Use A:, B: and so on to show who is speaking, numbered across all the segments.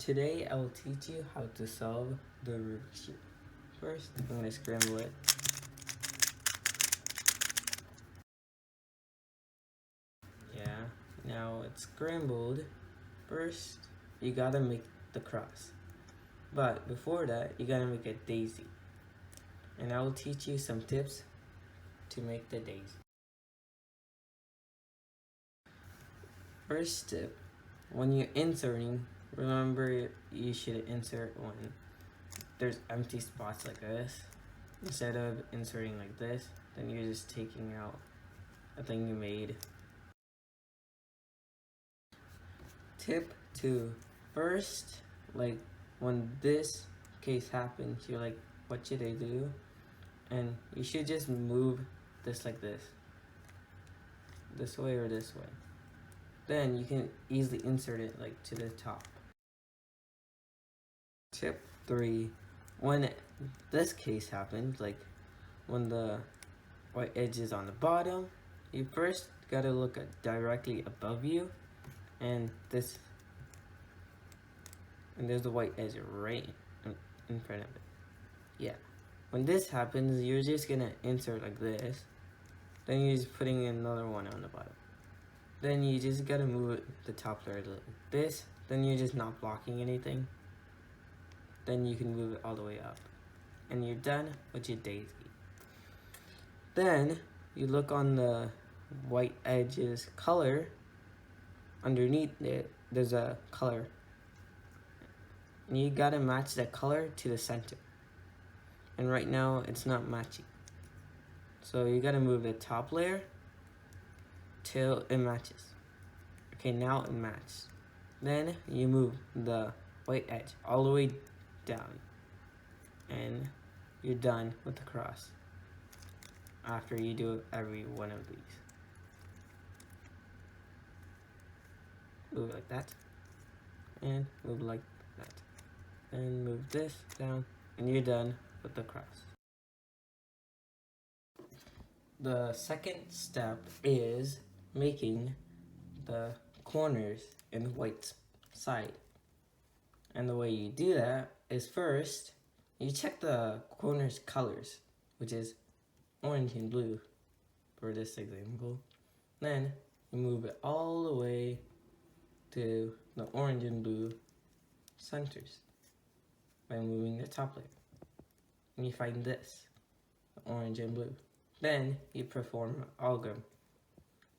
A: Today I will teach you how to solve the Rubik's Cube. First, I'm going to scramble it. Yeah, now it's scrambled. First, you gotta make the cross. But before that, you gotta make a daisy. And I will teach you some tips to make the daisy. First tip, when you're inserting, remember you should insert when there's empty spots like this. Instead of inserting like this, then you're just taking out a thing you made. Tip 2, first, like when this case happens, you're like, what should I do? And you should just move this like this way or this way. Then you can easily insert it like to the top. Tip 3, when this case happens, like when the white edge is on the bottom, you first gotta look at directly above you, and there's the white edge right in front of it. Yeah. When this happens, you're just gonna insert like this. Then you're just putting another one on the bottom. Then you just gotta move it, the top layer like this. Then you're just not blocking anything. Then you can move it all the way up. And you're done with your daisy. Then you look on the white edge's color. Underneath it, there's a color. And you gotta match that color to the center. And right now, it's not matching. So you gotta move the top layer till it matches. Okay, now it matches. Then you move the white edge all the way down. And you're done with the cross. After you do every one of these. Move it like that. And move like that. And move this down. And you're done with the cross. The second step is making the corners in the white side. And the way you do that is first, you check the corners colors, which is orange and blue for this example. Then you move it all the way to the orange and blue centers by moving the top layer. And you find this, the orange and blue. Then you perform algorithm.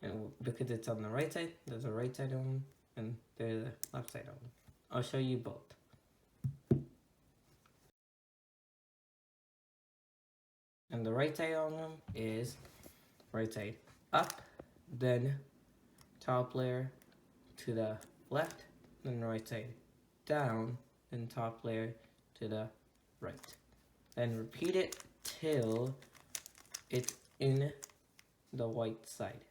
A: And because it's on the right side, there's a right side on, and there's a left side on. I'll show you both. And the right side on them is right side up, then top layer to the left, then right side down, then top layer to the right. Then repeat it till it's in the white side.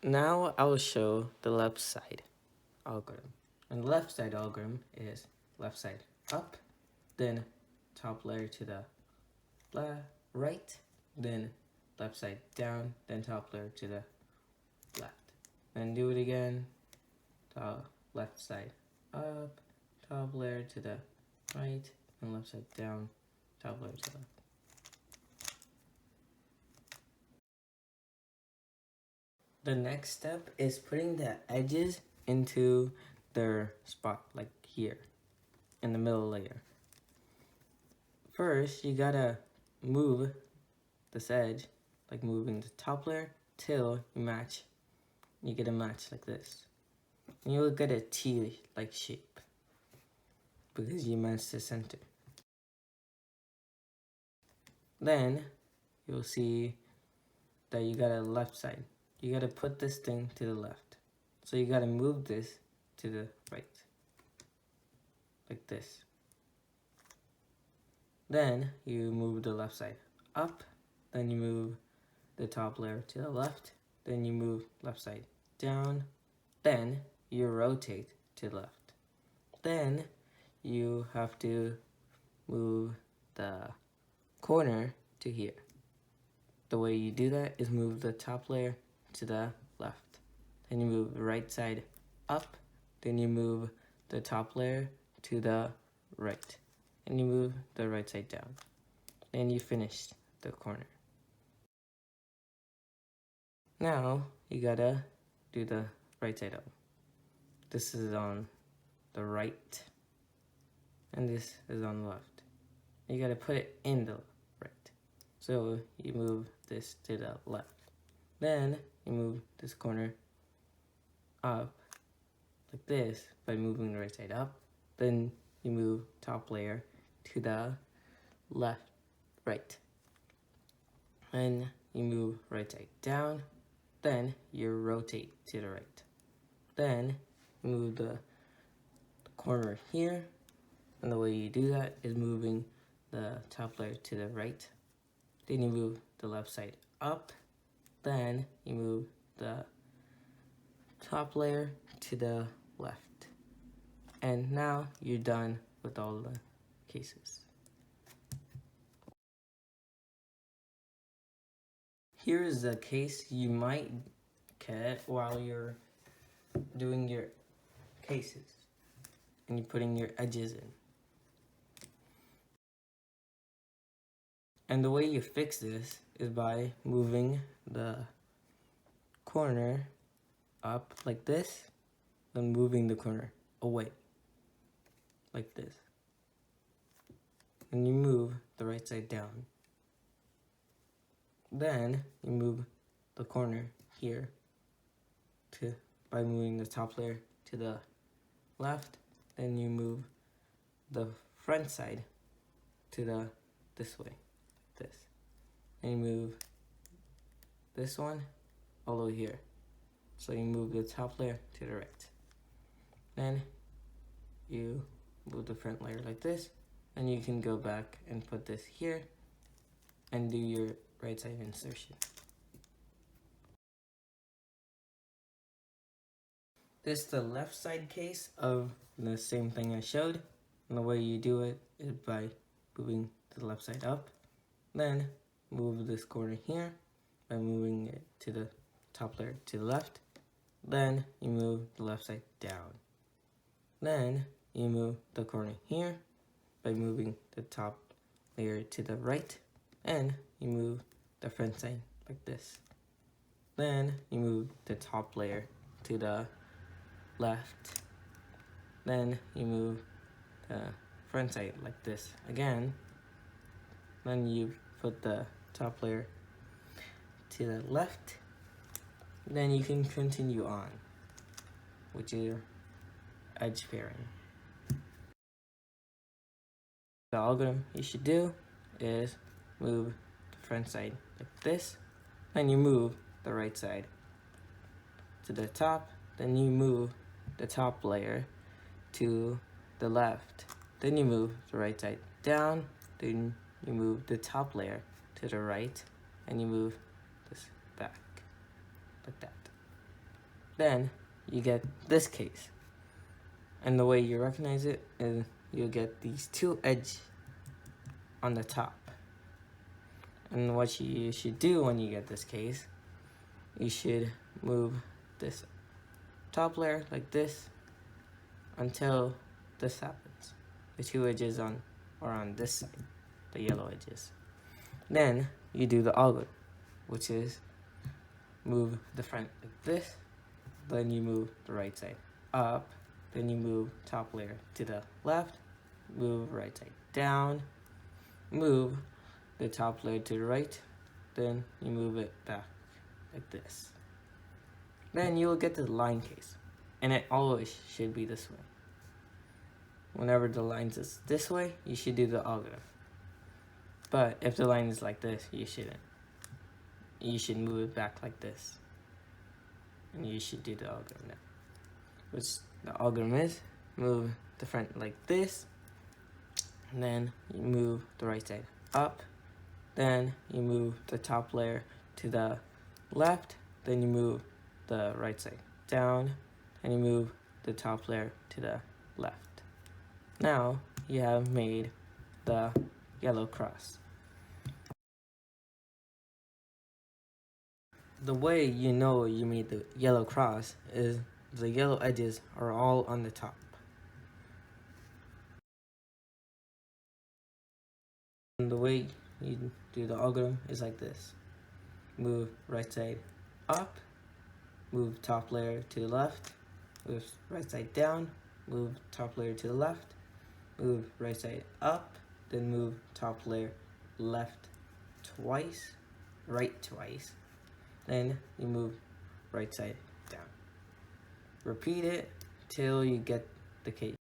A: Now I will show the left side algorithm. And the left side algorithm is left side up, then top layer to the right, then left side down, then top layer to the left. Then do it again, left side up, top layer to the right, and left side down, top layer to the left. The next step is putting the edges into their spot, like here, in the middle layer. First, you gotta move this edge, like moving the top layer, till you match. You get a match like this. And you'll get a T-like shape, because you match the center. Then, you'll see that you got a left side. You gotta put this thing to the left. So you gotta move this to the right. Like this. Then you move the left side up. Then you move the top layer to the left. Then you move left side down. Then you rotate to the left. Then you have to move the corner to here. The way you do that is move the top layer to the left. Then you move the right side up, then you move the top layer to the right, and you move the right side down, and you finish the corner. Now you gotta do the right side up. This is on the right, and this is on the left. You gotta put it in the right. So you move this to the left. Then you move this corner up like this by moving the right side up. Then you move top layer to the left, right. And you move right side down. Then you rotate to the right. Then you move the corner here. And the way you do that is moving the top layer to the right. Then you move the left side up. Then you move the top layer to the left. And now you're done with all the cases. Here is a case you might get while you're doing your cases and you're putting your edges in. And the way you fix this is by moving the corner up like this, then moving the corner away like this. And you move the right side down. Then you move the corner here by moving the top layer to the left. Then you move the front side to this way, this. And you move this one all over here. So you move the top layer to the right. Then you move the front layer like this, and you can go back and put this here and do your right side insertion. This is the left side case of the same thing I showed, and the way you do it is by moving the left side up, then move this corner here by moving it to the top layer to the left, then you move the left side down, then you move the corner here by moving the top layer to the right, and you move the front side like this. Then you move the top layer to the left. Then you move the front side like this again. Then you put the top layer to the left. Then you can continue on with your edge pairing. The algorithm you should do is move the front side like this, then you move the right side to the top, then you move the top layer to the left, then you move the right side down, then you move the top layer to the right, and you move this back like that. Then you get this case, and the way you recognize it is you'll get these two edges on the top. And what you should do when you get this case, you should move this top layer like this until this happens. The two edges are on this side, the yellow edges. Then you do the algorithm, which is move the front like this, then you move the right side up, then you move top layer to the left, move right side down, move the top layer to the right, then you move it back like this. Then you will get the line case, and it always should be this way. Whenever the line is this way, you should do the algorithm. But if the line is like this, you shouldn't. You should move it back like this, and you should do the algorithm now. Which the algorithm is, move the front like this, and then you move the right side up, then you move the top layer to the left, then you move the right side down, and you move the top layer to the left. Now you have made the yellow cross. The way you know you made the yellow cross is the yellow edges are all on the top. And the way you do the algorithm is like this. Move right side up, move top layer to the left, move right side down, move top layer to the left, move right side up, then move top layer left twice, right twice, then you move right side down. Repeat it till you get the case.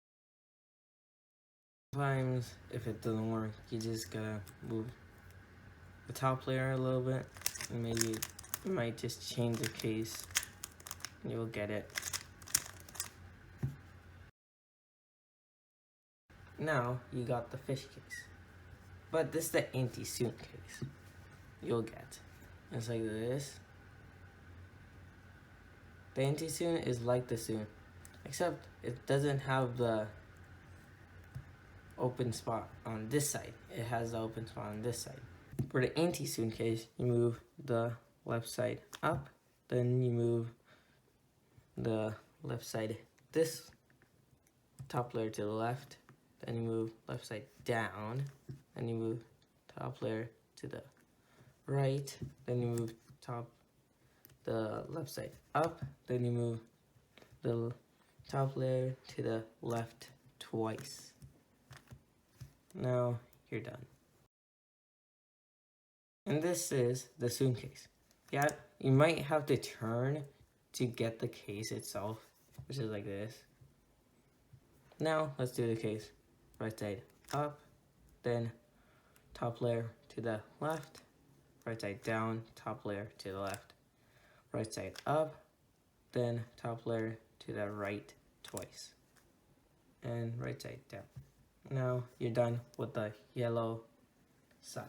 A: Sometimes if it doesn't work, you just gotta move the top layer a little bit, and maybe you might just change the case and you'll get it. Now you got the fish case, but this is the anti-soon case you'll get. It's like this. The anti-soon is like the soon, except it doesn't have the open spot on this side. It has the open spot on this side. For the anti-soon case, you move the left side up, then you move the left side this top layer to the left, then you move left side down, then you move top layer to the right, then you move the left side up, then you move the top layer to the left twice. Now you're done. And this is the soon case. Yeah, you might have to turn to get the case itself, which is like this. Now let's do the case. Right side up, then top layer to the left, right side down, top layer to the left, right side up, then top layer to the right twice, and right side down. Now you're done with the yellow side.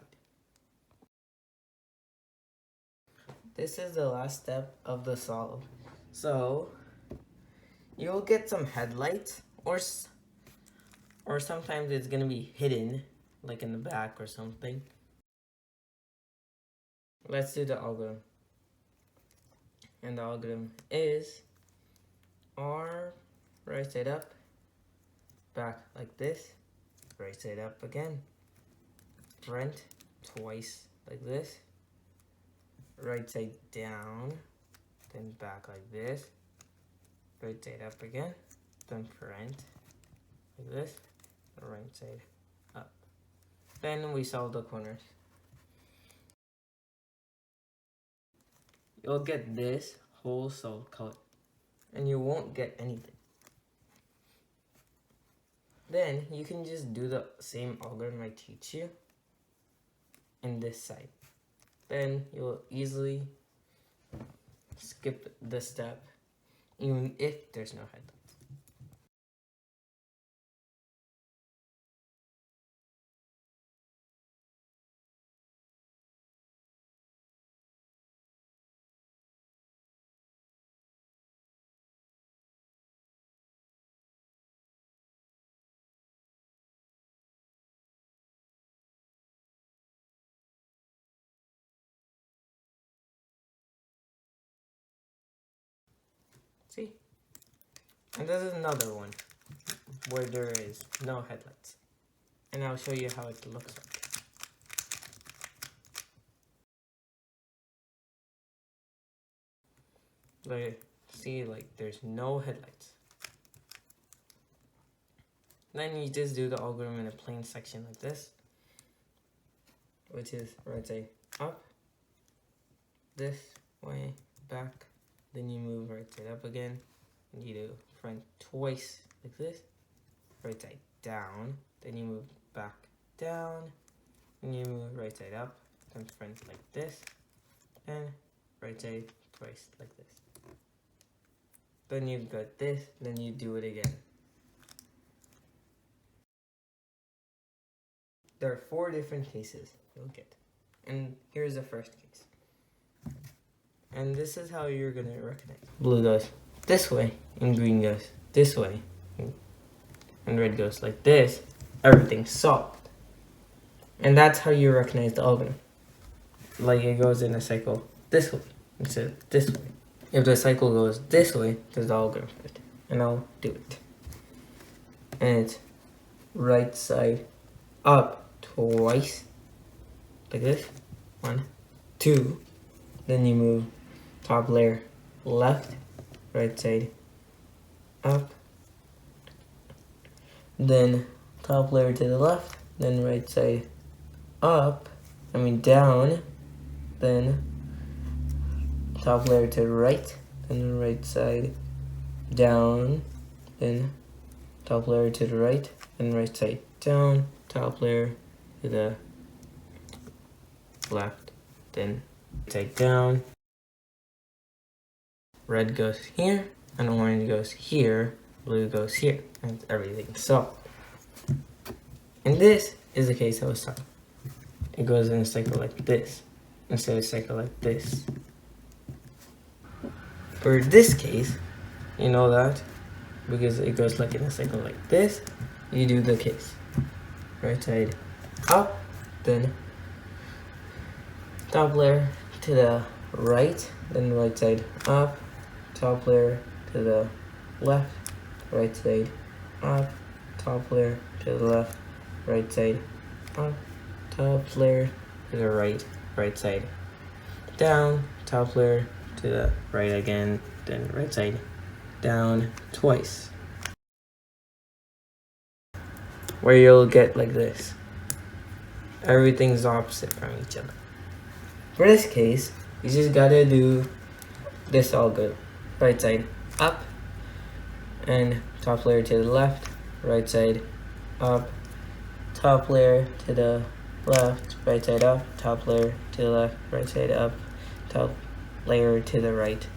A: This is the last step of the solve. So you'll get some headlights, or sometimes it's gonna be hidden, like in the back or something. Let's do the algorithm. And the algorithm is R, right side up, back like this, right side up again, front twice like this, right side down, then back like this, right side up again, then front like this, right side up. Then we solve the corners. You'll get this whole solid color, and you won't get anything. Then you can just do the same algorithm I teach you in this side. Then you'll easily skip this step, even if there's no headlights. See? And this is another one where there is no headlights. And I'll show you how it looks like. Like, see, like there's no headlights. Then you just do the algorithm in a plain section like this, which is right side up, this way, back, then you move right side up again, and you do front twice like this, right side down, then you move back down, and you move right side up, then front like this, and right side twice like this. Then you've got this, then you do it again. There are 4 different cases you'll get. And here's the first case. And this is how you're gonna recognize. Blue goes this way, and green goes this way, and red goes like this. Everything's solved. And that's how you recognize the algorithm. Like it goes in a cycle this way instead of this way. if the cycle goes this way, this algorithm fit. And I'll do it. And it's right side up twice, like this. 1, 2. Then you move top layer left, right side up. Then top layer to the left, then right side up, down, then top layer to the right, then the right side down, then top layer to the right, then right side down, top layer to the left, then side down. Red goes here, and orange goes here, blue goes here, and everything. So, and this is the case I was talking. It goes in a cycle like this, instead of a cycle like this. For this case, you know that, because it goes like in a cycle like this, you do the case. Right side up, then top layer to the right, then right side up, top layer to the left, right side up, top layer to the left, right side up, top layer to the right, right side down, top layer to the right again, then right side down twice. Where you'll get like this. Everything's opposite from each other. For this case, you just gotta do this all good. Right side up, and top layer to the left, right side up, top layer to the left, right side up, top layer to the left, right side up, top layer to the right,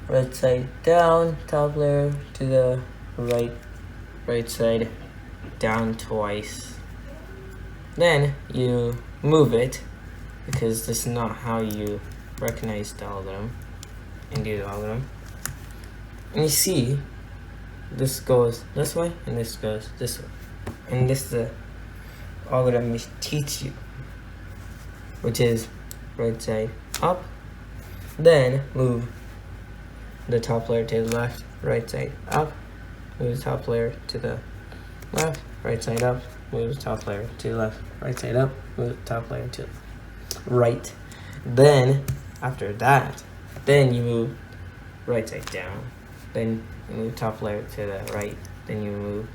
A: right side down, top layer to the right, right side down twice. Then you move it, because this is not how you recognize the algorithm and do the algorithm. And you see, this goes this way and this goes this way. And this is the algorithm we teach you, which is right side up, then move the top layer to the left, right side up, move the top layer to the left, right side up, move the top layer to the left, right side up, move the top layer to the right. Then, after that, then you move right side down, then you move top layer to the right, then you move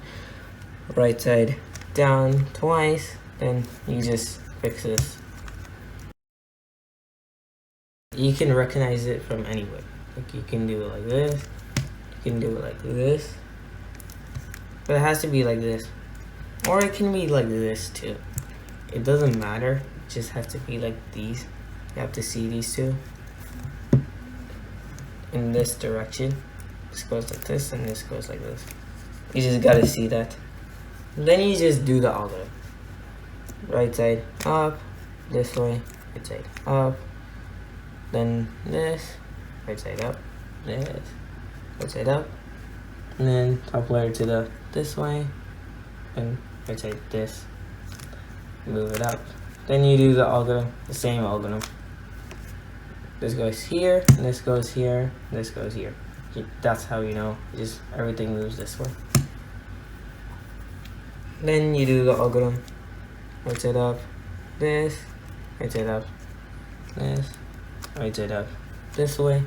A: right side down twice, then you just fix this. You can recognize it from anywhere. Like you can do it like this, you can do it like this, but it has to be like this. Or it can be like this too. It doesn't matter, it just has to be like these. You have to see these two in this direction. This goes like this and this goes like this. You just gotta see that. And then you just do the algorithm. Right side up, this way, right side up, then this, right side up, this, right side up, and then top layer to the this way, and right side this, move it up. Then you do the algorithm, the same algorithm. This goes here, and this goes here, and this goes here. That's how you know, just everything moves this way. Then you do the algorithm, right side up, this, right side up, this, right side up, this way,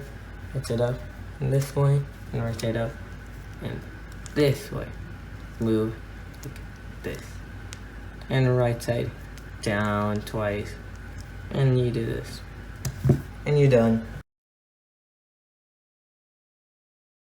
A: right side up, and this way, and right side up, and this way. Move like this. And right side down twice. And you do this. And you're done.